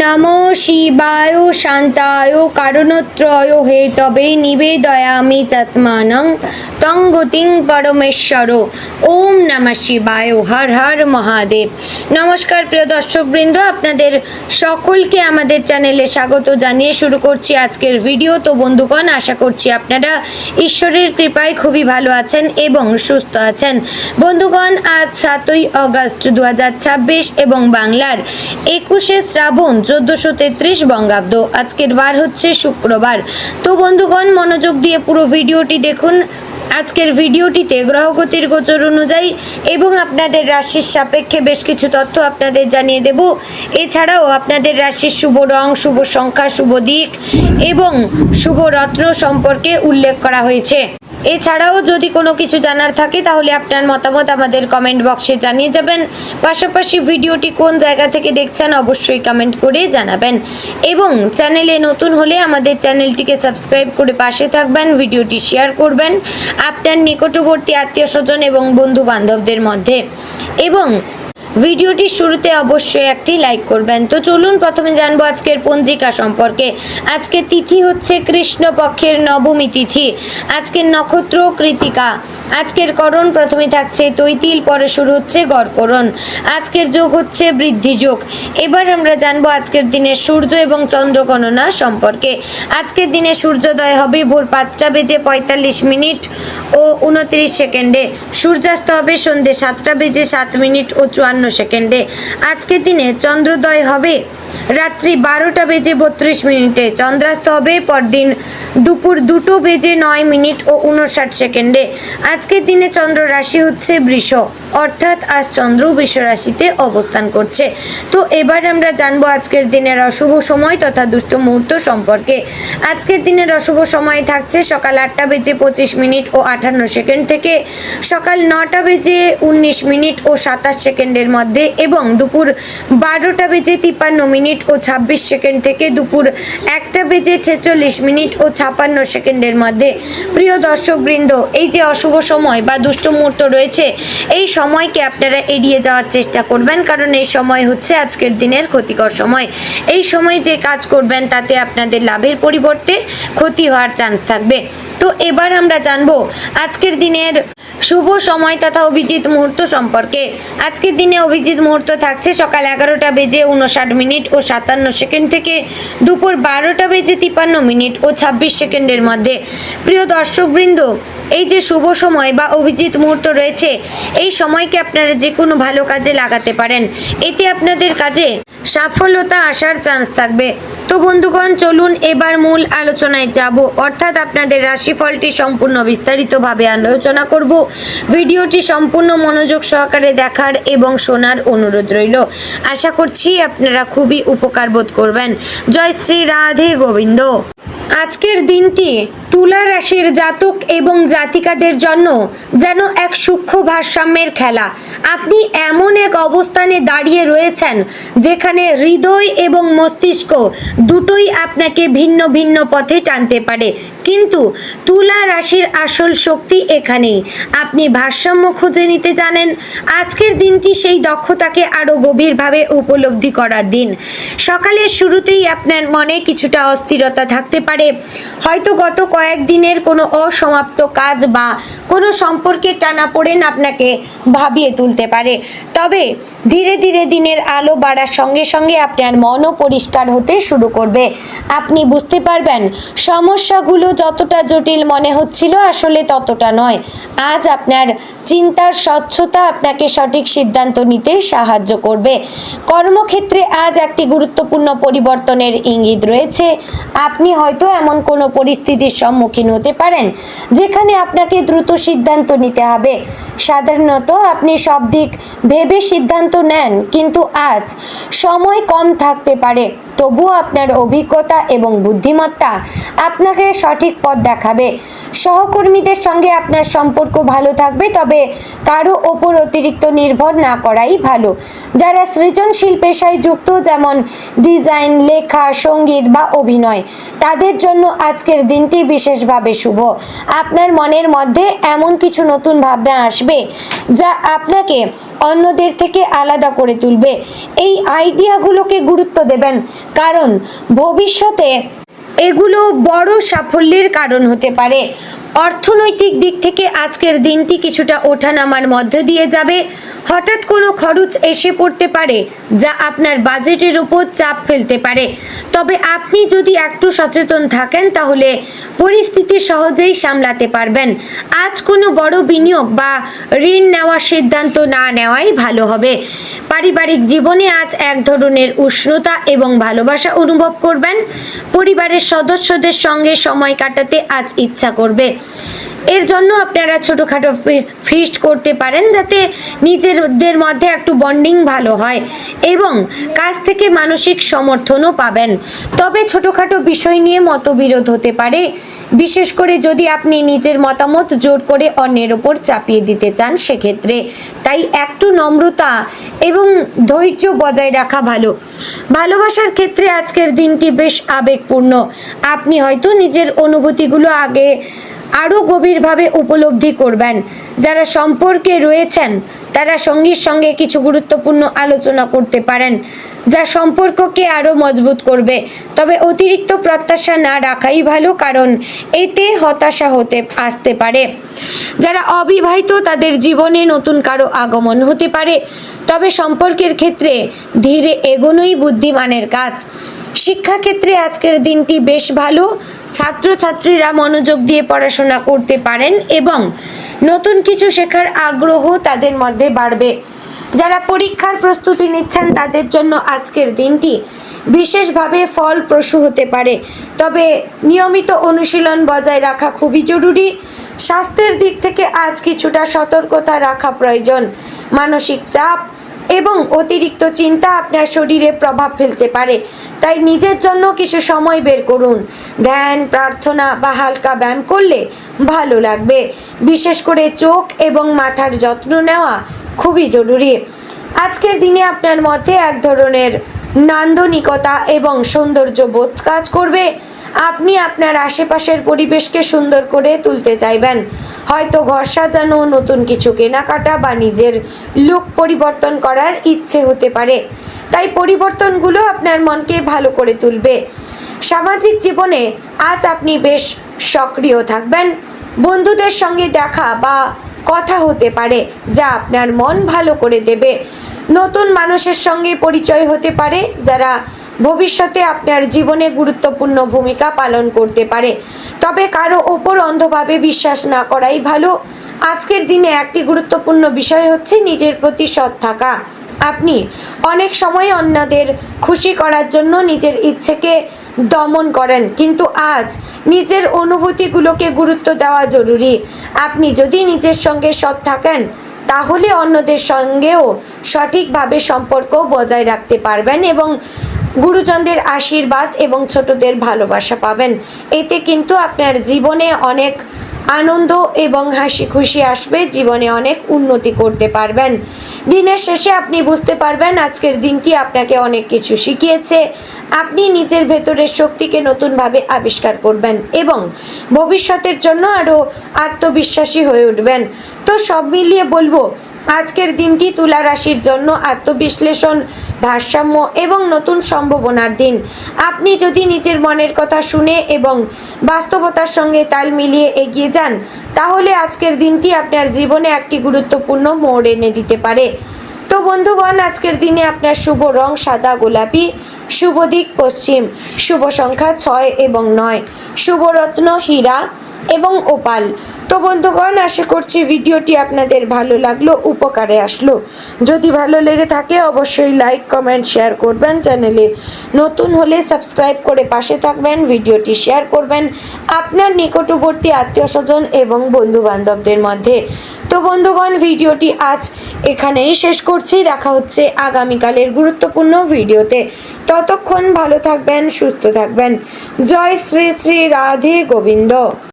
নমো শিবায় শান্তায় কারণত্রয় হেতবে নিবেদয়ামি চাত্মানং তং গতিং পরমেশ্বর। ওম নমঃ শিবায়। হর হর মহাদেব। নমস্কার প্রিয় দর্শকবৃন্দ, আপনাদের সকলকে আমাদের চ্যানেলে স্বাগত জানিয়ে শুরু করছি আজকের ভিডিও। তো বন্ধুগণ, আশা করছি আপনারা ঈশ্বরের কৃপায় খুবই ভালো আছেন এবং সুস্থ আছেন। বন্ধুগণ, আজ 7ই অগস্ট 2026 এবং বাংলার 21শে শ্রাবণ 1433 বঙ্গাব্দ। আজকের বার হচ্ছে শুক্রবার। তো বন্ধুগণ, মনোযোগ দিয়ে পুরো ভিডিওটি দেখুন। আজকের ভিডিওটিতে গ্রহগতির গোচর অনুযায়ী এবং আপনাদের রাশির সাপেক্ষে বেশ কিছু তথ্য আপনাদের জানিয়ে দেব। এছাড়াও আপনাদের রাশির শুভ রং, শুভ সংখ্যা, শুভ দিক এবং শুভ রত্ন সম্পর্কে উল্লেখ করা হয়েছে। এছাড়াও যদি কোনো কিছু জানার থাকে তাহলে আপনার মতামত আমাদের কমেন্ট বক্সে জানিয়ে যাবেন। পাশাপাশি ভিডিওটি কোন জায়গা থেকে দেখছেন অবশ্যই কমেন্ট করে জানাবেন এবং চ্যানেলে নতুন হলে আমাদের চ্যানেলটিকে সাবস্ক্রাইব করে পাশে থাকবেন। ভিডিওটি শেয়ার করবেন আপনার নিকটবর্তী আত্মীয় স্বজন এবং বন্ধু বান্ধবদের মধ্যে এবং ভিডিওটির শুরুতে অবশ্যই একটি লাইক করবেন। তো চলুন প্রথমে জানবো আজকের পঞ্জিকা সম্পর্কে। আজকের তিথি হচ্ছে কৃষ্ণপক্ষের নবমী তিথি। আজকের নক্ষত্র কৃতিকা। আজকের করণ প্রথমে থাকছে তৈতিল, পরে শুরু হচ্ছে গড়করণ। আজকের যোগ হচ্ছে বৃদ্ধি যোগ। এবার আমরা জানবো আজকের দিনের সূর্য এবং চন্দ্র গণনা সম্পর্কে। আজকের দিনে সূর্যোদয় হবে ভোর 5:45 ও 29 সেকেন্ডে। সূর্যাস্ত হবে সন্ধ্যে 7:07 ও 54 সেকেন্ডে। আজকের দিনে চন্দ্রোদয় হবে রাত্রি 12:32 চন্দ্রাস্ত হবে পরদিন দুপুর 2:09 ও 59 সেকেন্ডে। আজকের দিনে চন্দ্র রাশি হচ্ছে বৃষ, অর্থাৎ আজ চন্দ্র বৃষ রাশিতে অবস্থান করছে। তো এবার আমরা জানবো আজকের দিনের অশুভ সময় তথা দুষ্ট মুহূর্ত সম্পর্কে। আজকের দিনের অশুভ সময় থাকছে সকাল 8:25 ও 58 সেকেন্ড থেকে সকাল 9:19 ও 27 সেকেন্ডের মধ্যে এবং দুপুর 12:53 ও 26 সেকেন্ড থেকে দুপুর 1:46 ও 56 সেকেন্ডের মধ্যে। প্রিয় দর্শকবৃন্দ, এই যে অশুভ সময় বা দুষ্ট মুহূর্ত রয়েছে, এই সময়কে আপনারা এড়িয়ে যাওয়ার চেষ্টা করবেন, কারণ এই সময় হচ্ছে আজকের দিনের ক্ষতিকর সময়। এই সময় যে কাজ করবেন তাতে আপনাদের লাভের পরিবর্তে ক্ষতি হওয়ার চান্স থাকবে। তো এবার আমরা জানবো আজকের দিনের শুভ সময় তথা অভিজিৎ মুহূর্ত সম্পর্কে। আজকের দিনে অভিজিৎ মুহূর্ত থাকছে সকাল 11:59 ও 57 সেকেন্ড থেকে দুপুর 12:53 ও 26 সেকেন্ডের মধ্যে। প্রিয় দর্শকবৃন্দ, এই যে শুভ সময় বা অভিজিৎ মুহূর্ত রয়েছে, এই সময়কে আপনারা যে কোনো ভালো কাজে লাগাতে পারেন। এতে আপনাদের কাজে সাফল্যতা আসার চান্স থাকবে। তো বন্ধুগণ, চলুন এবার মূল আলোচনায় যাব, অর্থাৎ আপনাদের রাশিফলটি সম্পূর্ণ বিস্তারিতভাবে আলোচনা করব। ভিডিওটি সম্পূর্ণ মনোযোগ সহকারে দেখার এবং শোনার অনুরোধ রইল। আশা করছি আপনারা খুবই উপকার বোধ করবেন। জয় শ্রী রাধে গোবিন্দ। আজকের দিনটি তুলা রাশির জাতক এবং জাতিকাদের জন্য যেন এক সূক্ষ্ম ভারসাম্যের খেলা। আপনি এমন এক অবস্থানে দাঁড়িয়ে রয়েছেন যেখানে হৃদয় এবং মস্তিষ্ক দুটোই আপনাকে ভিন্ন ভিন্ন পথে টানতে পারে, কিন্তু তুলা রাশির আসল শক্তি এখানেই। আপনি ভারসাম্য খুঁজে নিতে জানেন। আজকের দিনটি সেই দক্ষতাকে আরও গভীরভাবে উপলব্ধি করার দিন। সকালের শুরুতেই আপনার মনে কিছুটা অস্থিরতা থাকতে পারে। হয়তো গত কয়েকদিনের কোনো অসমাপ্ত কাজ বা কোনো সম্পর্কের টানাপোড়েন আপনাকে ভাবিয়ে তুলতে পারে। তবে ধীরে ধীরে দিনের আলো বাড়ার সঙ্গে সঙ্গে আপনার মনও পরিষ্কার হতে শুরু করবে। আপনি বুঝতে পারবেন সমস্যাগুলো যতটা জটিল মনে হচ্ছিল আসলে ততটা নয়। আজ আপনার চিন্তার স্বচ্ছতা আপনাকে সঠিক সিদ্ধান্ত নিতে সাহায্য করবে। কর্মক্ষেত্রে আজ একটি গুরুত্বপূর্ণ পরিবর্তনের ইঙ্গিত রয়েছে। আপনি হয়তো এমন কোনো পরিস্থিতির সম্মুখীন হতে পারেন যেখানে আপনাকে দ্রুত সিদ্ধান্ত নিতে হবে। সাধারণত আপনি সব দিক ভেবে সিদ্ধান্ত নেন, কিন্তু আজ সময় কম থাকতে পারে। তবুও আপনার অভিজ্ঞতা এবং বুদ্ধিমত্তা আপনাকে সঠিক পথ দেখাবে। সহকর্মীদের সঙ্গে আপনার সম্পর্ক ভালো থাকবে, তবে কারো ওপর অতিরিক্ত নির্ভর না করাই ভালো। যারা সৃজনশীল পেশায় যুক্ত, যেমন ডিজাইন, লেখা, সঙ্গীত বা অভিনয়, তাদের জন্য আজকের দিনটি বিশেষভাবে শুভ। আপনার মনের মধ্যে এমন কিছু নতুন ভাবনা আসবে যা আপনাকে অন্যদের থেকে আলাদা করে তুলবে। এই আইডিয়াগুলোকে গুরুত্ব দেবেন, কারণ ভবিষ্যতে এগুলো বড় সাফল্যের কারণ হতে পারে। অর্থনৈতিক দিক থেকে আজকের দিনটি কিছুটা ওঠানামার মধ্য দিয়ে যাবে। হঠাৎ কোনো খরচ এসে পড়তে পারে যা আপনার বাজেটের উপর চাপ ফেলতে পারে। তবে আপনি যদি একটু সচেতন থাকেন তাহলে পরিস্থিতি সহজেই সামলাতে পারবেন। আজ কোনো বড় বিনিয়োগ বা ঋণ নেওয়ার সিদ্ধান্ত না নেওয়াই ভালো হবে। পারিবারিক জীবনে আজ এক ধরনের উষ্ণতা এবং ভালোবাসা অনুভব করবেন। পরিবারের সদস্যদের সঙ্গে সময় কাটাতে আজ ইচ্ছা করবে। এর জন্য আপনারা ছোটোখাটো ফিস্ট করতে পারেন, যাতে নিজেদের মধ্যে একটু বন্ডিং ভালো হয় এবং কাছ থেকে মানসিক সমর্থনও পাবেন। তবে ছোটোখাটো বিষয় নিয়ে মতবিরোধ হতে পারে, বিশেষ করে যদি আপনি নিজের মতামত জোর করে অন্যের ওপর চাপিয়ে দিতে চান সেক্ষেত্রে। তাই একটু নম্রতা এবং ধৈর্য বজায় রাখা ভালো। ভালোবাসার ক্ষেত্রে আজকের দিনটি বেশ আবেগপূর্ণ। আপনি হয়তো নিজের অনুভূতিগুলো আরও গভীরভাবে উপলব্ধি করবেন। যারা সম্পর্কে রয়েছেন তারা সঙ্গীর সঙ্গে কিছু গুরুত্বপূর্ণ আলোচনা করতে পারেন, যা সম্পর্ককে আরও মজবুত করবে। তবে অতিরিক্ত প্রত্যাশা না রাখাই ভালো, কারণ এতে হতাশা আসতে পারে। যারা অবিবাহিত তাদের জীবনে নতুন কারো আগমন হতে পারে, তবে সম্পর্কের ক্ষেত্রে ধীরে এগোনোই বুদ্ধিমানের কাজ। শিক্ষাক্ষেত্রে আজকের দিনটি বেশ ভালো। ছাত্রছাত্রীরা মনোযোগ দিয়ে পড়াশোনা করতে পারেন এবং নতুন কিছু শেখার আগ্রহ তাদের মধ্যে বাড়বে। যারা পরীক্ষার প্রস্তুতি নিচ্ছেন তাদের জন্য আজকের দিনটি বিশেষভাবে ফলপ্রসূ হতে পারে। তবে নিয়মিত অনুশীলন বজায় রাখা খুবই জরুরি। স্বাস্থ্যের দিক থেকে আজ কিছুটা সতর্কতা রাখা প্রয়োজন। মানসিক চাপ এবং অতিরিক্ত চিন্তা আপনার শরীরে প্রভাব ফেলতে পারে, তাই নিজের জন্য কিছু সময় বের করুন। ধ্যান, প্রার্থনা বা হালকা ব্যায়াম করলে ভালো লাগবে। বিশেষ করে চোখ এবং মাথার যত্ন নেওয়া খুবই জরুরি। আজকের দিনে আপনার মধ্যে এক ধরনের নান্দনিকতা এবং সৌন্দর্য বোধ কাজ করবে। আপনি আপনার আশেপাশের পরিবেশকে সুন্দর করে তুলতে চাইবেন। হয়তো ঘর সাজানো, নতুন কিছু কেনাকাটা বা নিজের লুক পরিবর্তন করার ইচ্ছে হতে পারে। তাই পরিবর্তনগুলো আপনার মনকে ভালো করে তুলবে। সামাজিক জীবনে আজ আপনি বেশ সক্রিয় থাকবেন। বন্ধুদের সঙ্গে দেখা বা কথা হতে পারে যা আপনার মন ভালো করে দেবে। নতুন মানুষের সঙ্গে পরিচয় হতে পারে যারা ভবিষ্যতে আপনার জীবনে গুরুত্বপূর্ণ ভূমিকা পালন করতে পারে। তবে কারো ওপর অন্ধভাবে বিশ্বাস না করাই ভালো। আজকের দিনে একটি গুরুত্বপূর্ণ বিষয় হচ্ছে নিজের প্রতি সৎ থাকা। আপনি অনেক সময় অন্যদের খুশি করার জন্য নিজের ইচ্ছেকে দমন করেন, কিন্তু আজ নিজের অনুভূতিগুলোকে গুরুত্ব দেওয়া জরুরি। আপনি যদি নিজের সঙ্গে সৎ থাকেন তাহলে অন্যদের সঙ্গেও সঠিকভাবে সম্পর্ক বজায় রাখতে পারবেন এবং গুরুজনদের আশীর্বাদ এবং ছোটদের ভালোবাসা পাবেন। এতে কিন্তু আপনার জীবনে অনেক আনন্দ এবং হাসি খুশি আসবে, জীবনে অনেক উন্নতি করতে পারবেন। দিনের শেষে আপনি বুঝতে পারবেন আজকের দিনটি আপনাকে অনেক কিছু শিখিয়েছে। আপনি নিজের ভেতরের শক্তিকে নতুনভাবে আবিষ্কার করবেন এবং ভবিষ্যতের জন্য আরও আত্মবিশ্বাসী হয়ে উঠবেন। তো সব মিলিয়ে বলবো আজকের দিনটি তুলা রাশির জন্য আত্মবিশ্লেষণ, ভারসাম্য এবং নতুন সম্ভাবনার দিন। আপনি যদি নিজের মনের কথা শুনে এবং বাস্তবতার সঙ্গে তাল মিলিয়ে এগিয়ে যান তাহলে আজকের দিনটি আপনার জীবনে একটি গুরুত্বপূর্ণ মোড় এনে দিতে পারে। তো বন্ধুগণ, আজকের দিনে আপনার শুভ রং সাদা গোলাপি, শুভ দিক পশ্চিম, শুভ সংখ্যা 6 এবং 9, শুভ রত্ন হীরা এবং ওপাল। তো বন্ধুগণ, আশা করছি ভিডিওটি আপনাদের ভালো লাগলো, উপকারে আসলো। যদি ভালো লেগে থাকে অবশ্যই লাইক, কমেন্ট, শেয়ার করবেন। চ্যানেলে নতুন হলে সাবস্ক্রাইব করে পাশে থাকবেন। ভিডিওটি শেয়ার করবেন আপনার নিকটবর্তী আত্মীয়স্বজন এবং বন্ধুবান্ধবদের মধ্যে। তো বন্ধুগণ, ভিডিওটি আজ এখানেই শেষ করছি। দেখা হচ্ছে আগামীকালের গুরুত্বপূর্ণ ভিডিওতে। ততক্ষণ ভালো থাকবেন, সুস্থ থাকবেন। জয় শ্রী শ্রী রাধে গোবিন্দ।